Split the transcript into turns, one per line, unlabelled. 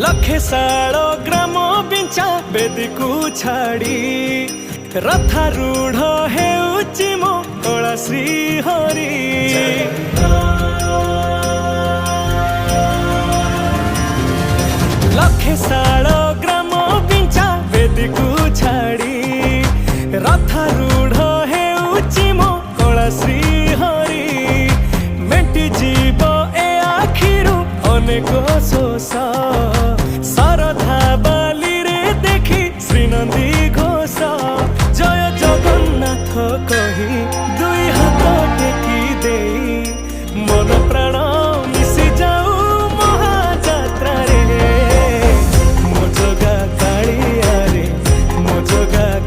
लखे सालो ग्राम बिंचा बेदी को छाड़ी रथारूढ़ हेउची मो कला श्री हरि लखे सालो